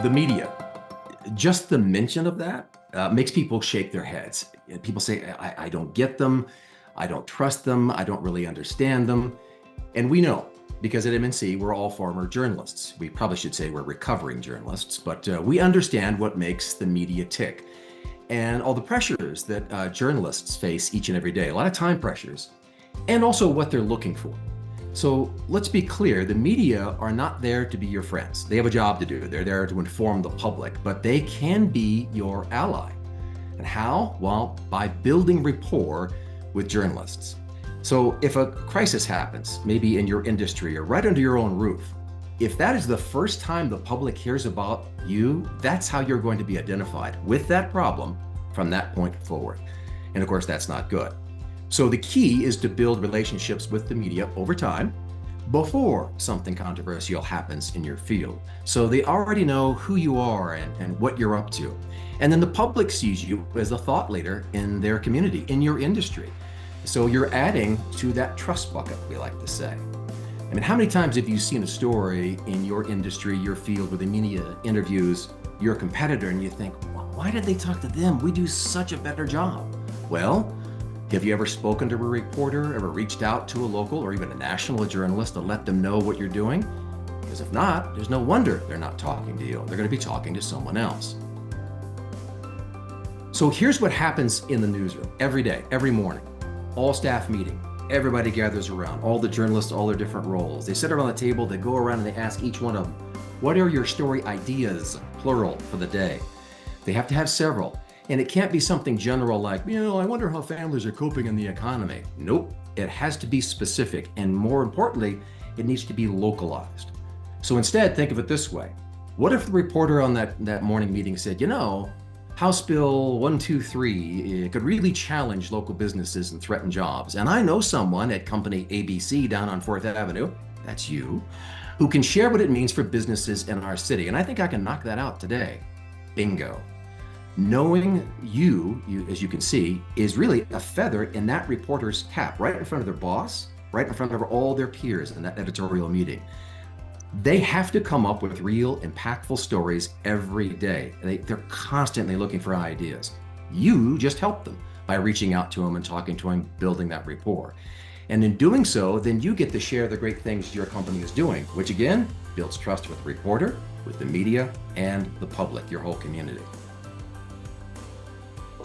The media, just the mention of that makes people shake their heads. People say, I don't get them. I don't trust them. I don't really understand them. And we know, because at M&C, we're all former journalists. We probably should say we're recovering journalists, but we understand what makes the media tick and all the pressures that journalists face each and every day, a lot of time pressures, and also what they're looking for. So let's be clear, the media are not there to be your friends. They have a job to do. They're there to inform the public, but they can be your ally. And how? Well, by building rapport with journalists. So if a crisis happens, maybe in your industry or right under your own roof, if that is the first time the public hears about you, that's how you're going to be identified with that problem from that point forward. And of course, that's not good. So the key is to build relationships with the media over time before something controversial happens in your field. So they already know who you are and what you're up to. And then the public sees you as a thought leader in their community, in your industry. So you're adding to that trust bucket, we like to say. I mean, how many times have you seen a story in your industry, your field, where the media interviews your competitor and you think, why did they talk to them? We do such a better job. Well, have you ever spoken to a reporter, ever reached out to a local or even a national journalist to let them know what you're doing? Because if not, there's no wonder they're not talking to you. They're going to be talking to someone else. So here's what happens in the newsroom every day, every morning. All staff meeting. Everybody gathers around, all the journalists, all their different roles. They sit around the table, they go around and they ask each one of them, what are your story ideas, plural, for the day? They have to have several. And it can't be something general like, I wonder how families are coping in the economy. Nope, it has to be specific. And more importantly, it needs to be localized. So instead, think of it this way. What if the reporter on that morning meeting said, House Bill 123 could really challenge local businesses and threaten jobs. And I know someone at company ABC down on 4th Avenue, that's you, who can share what it means for businesses in our city. And I think I can knock that out today. Bingo. Knowing you, as you can see, is really a feather in that reporter's cap, right in front of their boss, right in front of all their peers in that editorial meeting. They have to come up with real, impactful stories every day. They're constantly looking for ideas. You just help them by reaching out to them and talking to them, building that rapport. And in doing so, then you get to share the great things your company is doing, which again, builds trust with the reporter, with the media, and the public, your whole community.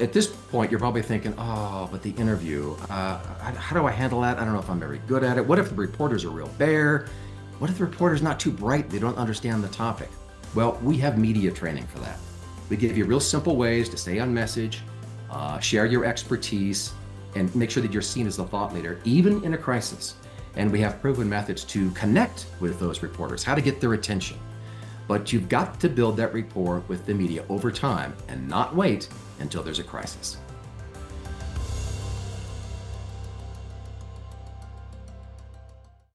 At this point, you're probably thinking, but the interview, how do I handle that? I don't know if I'm very good at it. What if the reporter's a real bear? What if the reporter's not too bright? They don't understand the topic. Well, we have media training for that. We give you real simple ways to stay on message, share your expertise, and make sure that you're seen as a thought leader, even in a crisis. And we have proven methods to connect with those reporters, how to get their attention. But you've got to build that rapport with the media over time and not wait until there's a crisis.